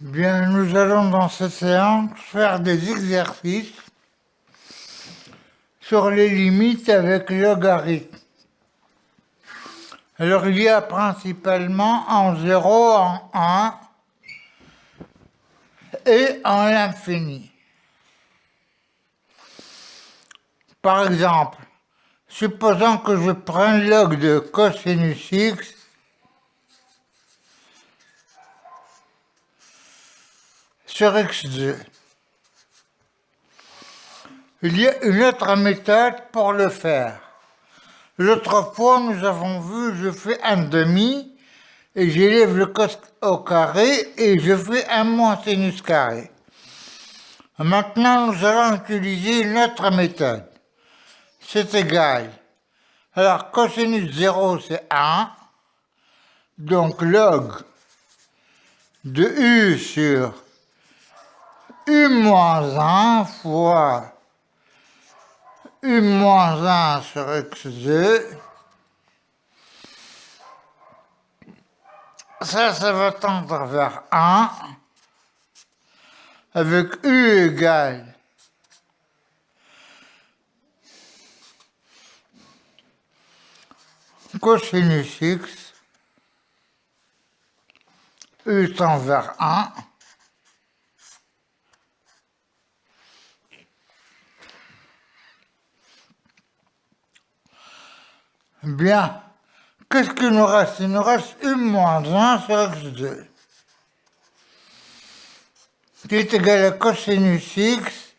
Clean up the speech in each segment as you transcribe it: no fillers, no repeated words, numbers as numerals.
Bien, nous allons dans cette séance faire des exercices sur les limites avec logarithme. Alors il y a principalement en 0, en 1 et en l'infini. Par exemple, supposons que je prenne log de cosinus x sur x2. Il y a une autre méthode pour le faire. L'autre fois, nous avons vu, je fais un demi et j'élève le cos au carré et je fais un moins sinus carré. Maintenant, nous allons utiliser une autre méthode. C'est égal. Alors, cosinus 0, c'est 1. Donc, log de u sur u moins 1 fois u moins 1 sur x2. Ça va tendre vers 1 avec u égale cosinus x, u tend vers 1. Bien, qu'est-ce qu'il nous reste? Il nous reste u moins 1 sur x2, qui est égal à cosinus x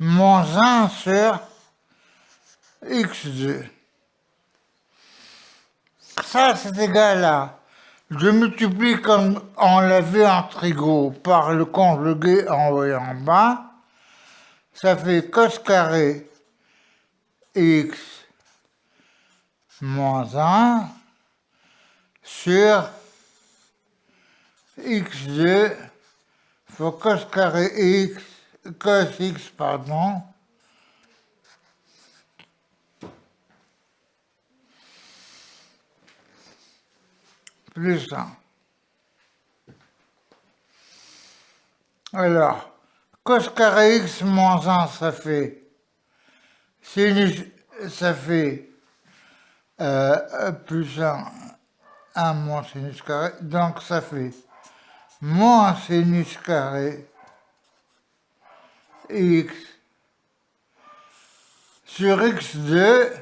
moins 1 sur x2. Ça, c'est égal à, je multiplie comme on l'a vu en trigo par le conjugué en haut et en bas, ça fait cos carré x moins 1 sur x2 fois cos carré x, cos x, pardon, plus 1. Alors, cos carré x moins 1, ça fait sinus, ça fait plus 1 moins sinus carré, donc ça fait moins sinus carré x sur x2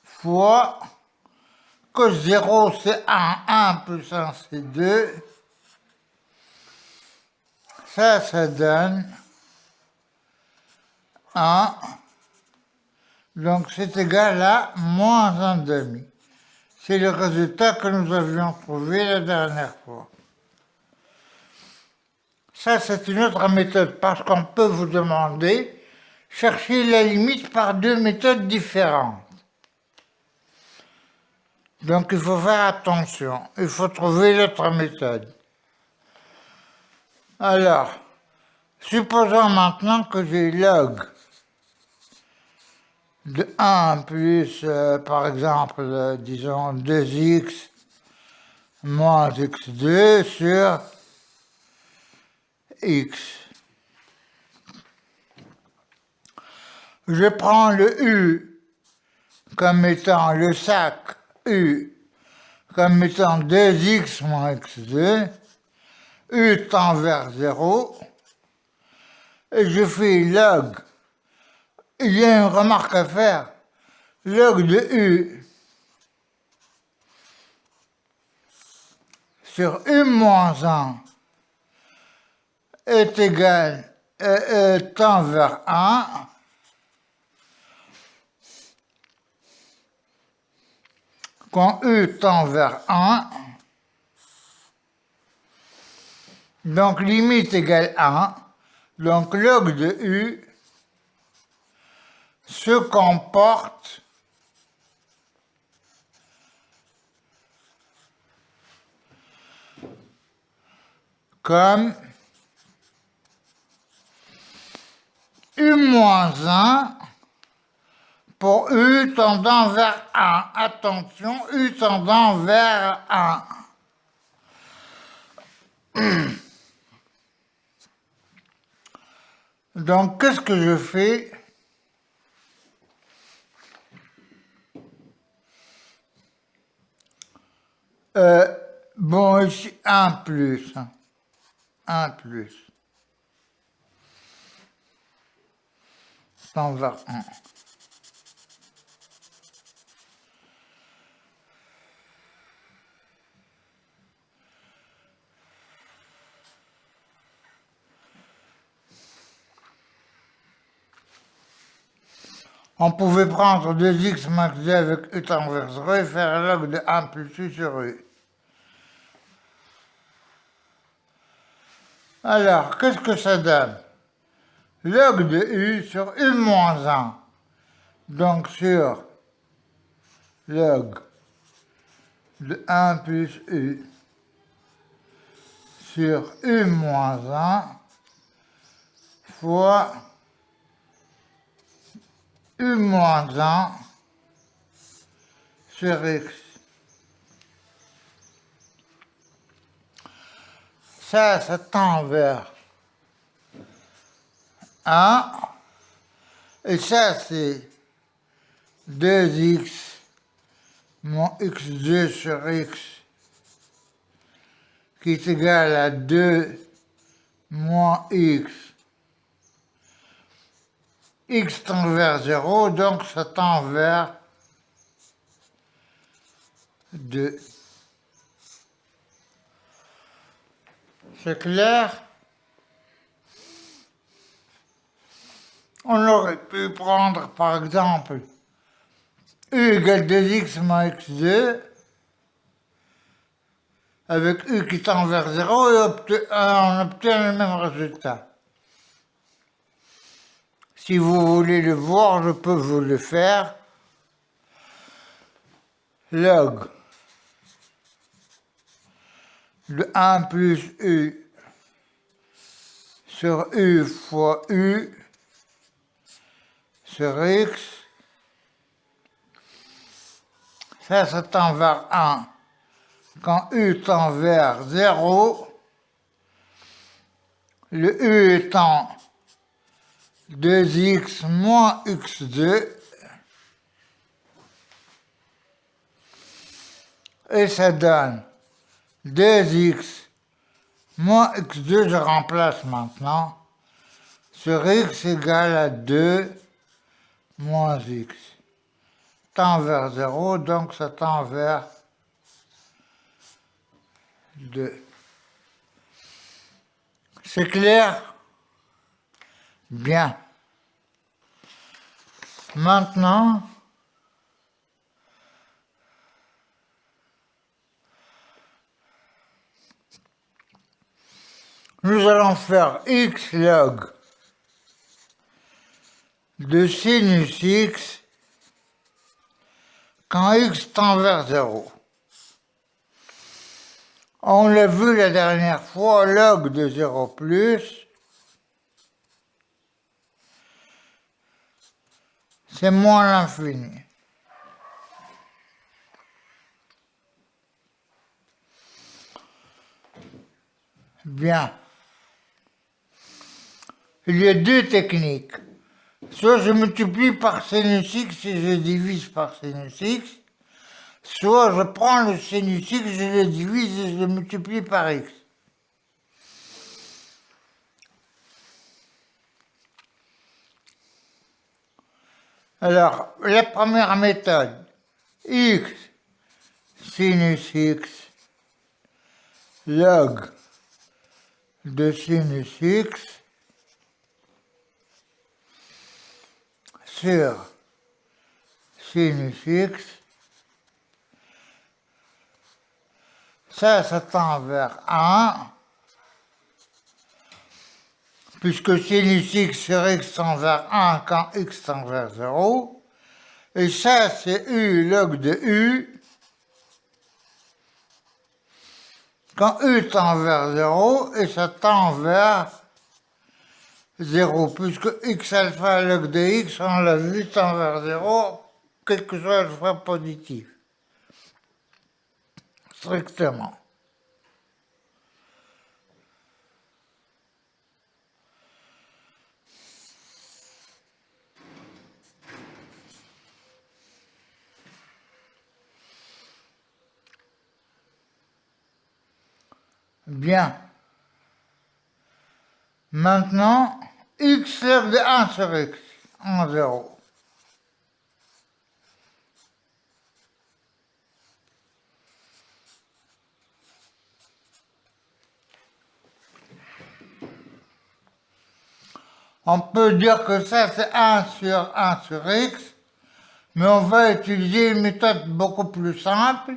fois cos 0 c'est 1, 1 plus 1 c'est 2. Ça donne 1. Donc c'est égal à moins 1 demi. C'est le résultat que nous avions trouvé la dernière fois. Ça, c'est une autre méthode parce qu'on peut vous demander chercher la limite par deux méthodes différentes. Donc il faut faire attention. Il faut trouver l'autre méthode. Alors, supposons maintenant que j'ai log de 1 plus, par exemple, disons 2x moins x2 sur x. Je prends le u comme étant le sac u comme étant 2x moins x2, u tend vers 0, et je fais log. Il y a une remarque à faire. Log de u sur u moins 1 est égal, tend vers 1, quand u tend vers 1, donc limite égale 1, donc log de u se comporte comme u moins 1 pour u tendant vers 1. Attention, u tendant vers 1. Donc, qu'est-ce que je fais? Bon, ici, 1 plus. 1 plus. 121. On pouvait prendre 2x max 2 avec u transverse ρ et faire log de 1 plus u sur u. Alors, qu'est-ce que ça donne? Log de u sur u moins 1. Donc sur log de 1 plus u sur u moins 1 fois u moins 1 sur x. Ça tend vers 1. Et ça, c'est 2x moins x2 sur x qui est égal à 2 moins x. X tend vers 0, donc ça tend vers 2. C'est clair? On aurait pu prendre par exemple u égale 2x moins x2 avec u qui tend vers 0 et on obtient le même résultat. Si vous voulez le voir, je peux vous le faire. Log de 1 plus u sur u fois u sur x, ça tend vers 1. Quand u tend vers 0, le u étant 2x moins x2, et ça donne 2x moins x2, je remplace maintenant, sur x égale à 2 moins x. Tend vers 0, donc ça tend vers 2. C'est clair? Bien. Maintenant, nous allons faire x log de sinus x quand x tend vers 0. On l'a vu la dernière fois, log de 0 plus, c'est moins l'infini. Bien. Il y a deux techniques. Soit je multiplie par sinus x et je divise par sinus x, soit je prends le sinus x, je le divise et je le multiplie par x. Alors, la première méthode, x sinus x log de sinus x sur sinus x, ça tend vers 1, puisque sinus x sur x tend vers 1 quand x tend vers 0, et ça c'est u log de u quand u tend vers 0, et ça tend vers 0, puisque x alpha log de x, on l'a vu, tend vers 0, quel que soit le choix positif. Strictement. Bien. Maintenant, x log de 1 sur x en 0. On peut dire que ça c'est 1 sur x, mais on va utiliser une méthode beaucoup plus simple.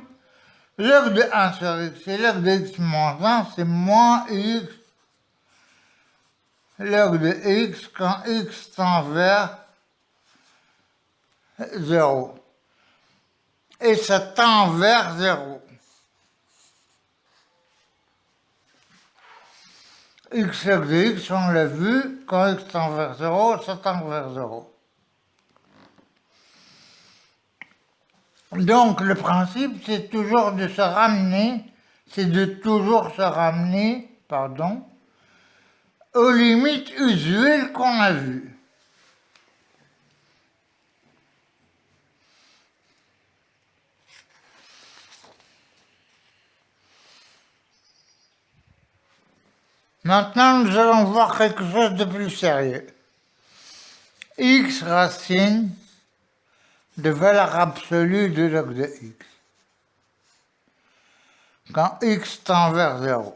Log de 1 sur x et log de x moins 1, c'est moins x log de x quand x tend vers 0. Et ça tend vers 0. X log de x, on l'a vu, quand x tend vers 0, ça tend vers 0. Donc le principe, c'est toujours de se ramener, aux limites usuelles qu'on a vues. Maintenant, nous allons voir quelque chose de plus sérieux. X racine de valeur absolue de log de x. Quand x tend vers 0.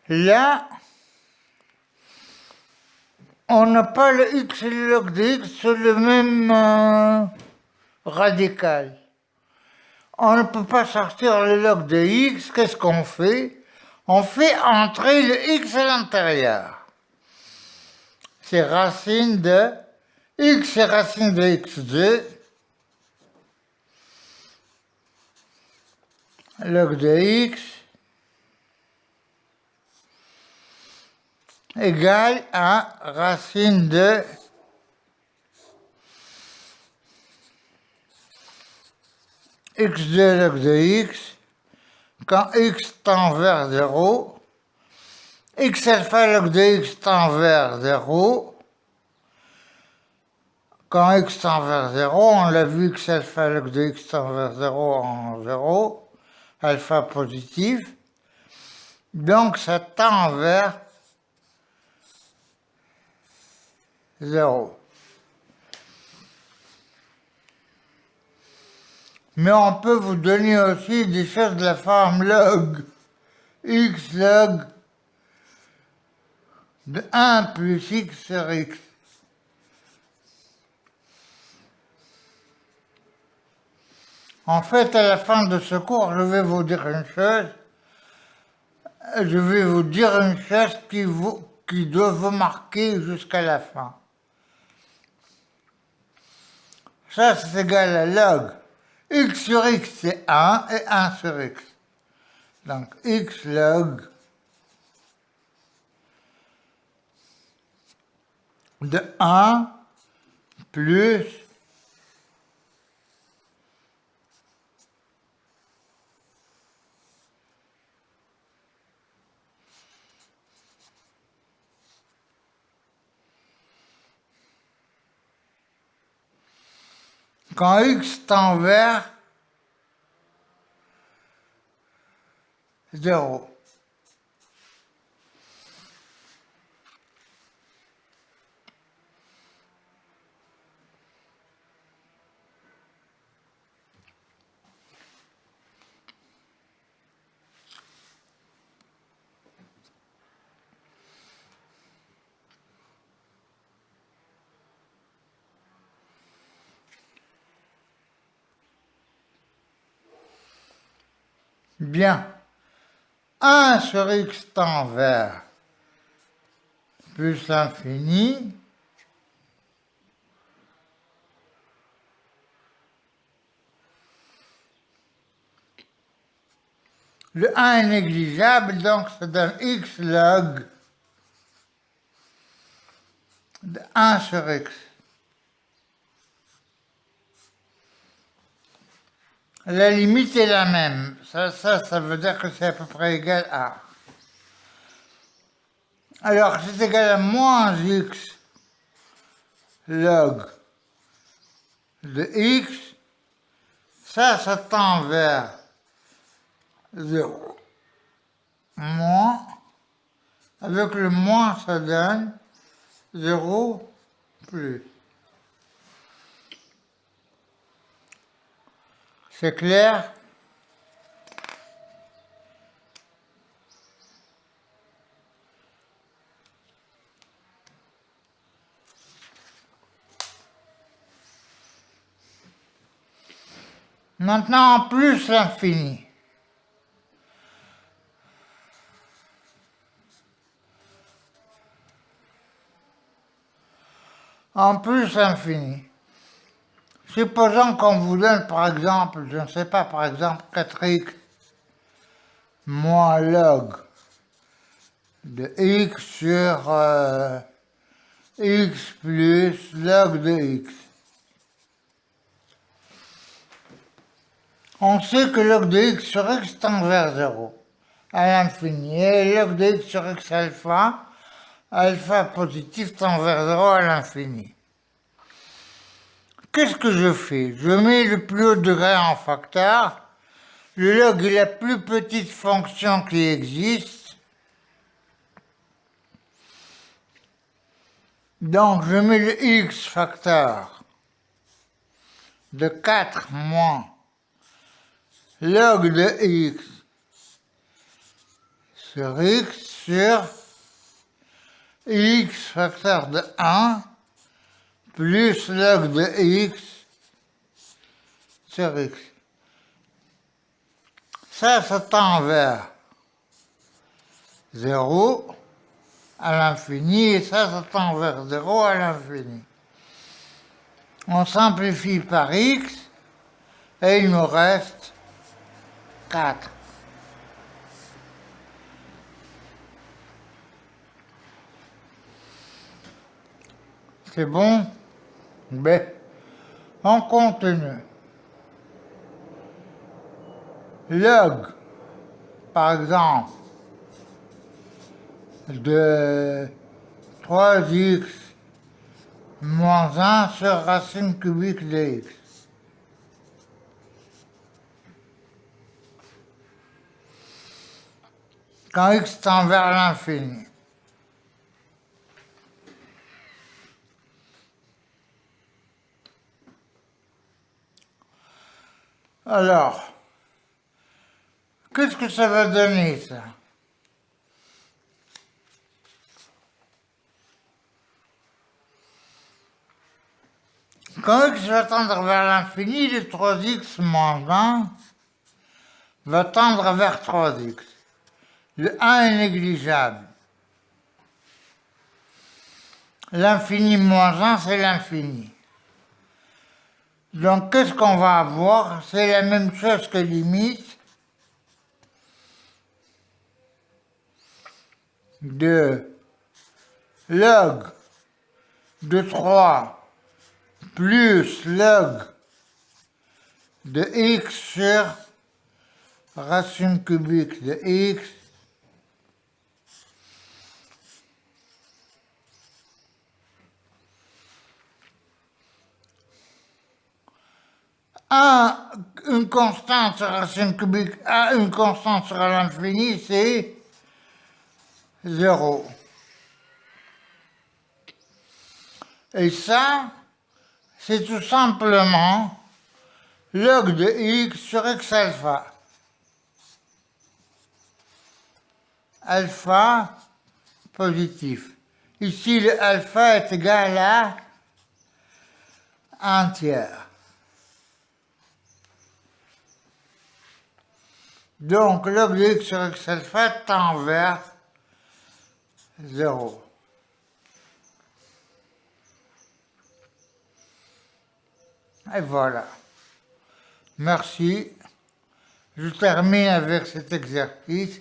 Là, on n'a pas le x et le log de x sur le même radical. On ne peut pas sortir le log de x, qu'est-ce qu'on fait? On fait entrer le x à l'intérieur. C'est racine de x, c'est racine de x2. Log de x égale à racine de x2 log de x quand x tend vers 0. X alpha log de x tend vers 0. Quand x tend vers 0, on l'a vu, x alpha log de x tend vers 0 en 0, alpha positif. Donc ça tend vers 0. Mais on peut vous donner aussi des choses de la forme log. X log de 1 plus x sur x. En fait, à la fin de ce cours, je vais vous dire une chose. Je vais vous dire une chose qui doit vous marquer jusqu'à la fin. Ça, c'est égal à log. X sur x, c'est 1 et 1 sur x. Donc, x log de 1 plus quand x tend vers 0. Bien. 1 sur x tend vers plus l'infini. Le 1 est négligeable, donc ça donne x log de 1 sur x. La limite est la même. Ça veut dire que c'est à peu près égal à. Alors, c'est égal à moins x log de x Ça tend vers 0. Moins, avec le moins, ça donne 0 plus. C'est clair? Maintenant, en plus l'infini. En plus l'infini. Supposons qu'on vous donne par exemple, je ne sais pas, par exemple 4x moins log de x sur x plus log de x. On sait que log de x sur x tend vers 0 à l'infini. Et log de x sur x alpha, alpha positif tend vers 0 à l'infini. Qu'est-ce que je fais? Je mets le plus haut degré en facteur. Le log est la plus petite fonction qui existe. Donc je mets le x facteur de 4 moins log de x sur x sur x facteur de 1 plus log de x sur x. Ça tend vers 0 à l'infini et ça tend vers 0 à l'infini. On simplifie par x et il nous reste 4. C'est bon? B. On continue. Log, par exemple, de 3x moins 1 sur racine cubique de x. Quand x tend vers l'infini. Alors, qu'est-ce que ça va donner, ça? Quand x va tendre vers l'infini, le 3x moins 1 va tendre vers 3x. Le 1 est négligeable. L'infini moins 1, c'est l'infini. Donc, qu'est-ce qu'on va avoir? C'est la même chose que limite de log de 3 plus log de x sur racine cubique de x une constante sur racine cubique à une constante sur l'infini, c'est 0. Et ça, c'est tout simplement log de x sur x alpha. Alpha positif. Ici, le alpha est égal à 1 tiers. Donc, log de x sur x alpha tend vers 0. Et voilà. Merci. Je termine avec cet exercice.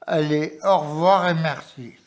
Allez, au revoir et merci.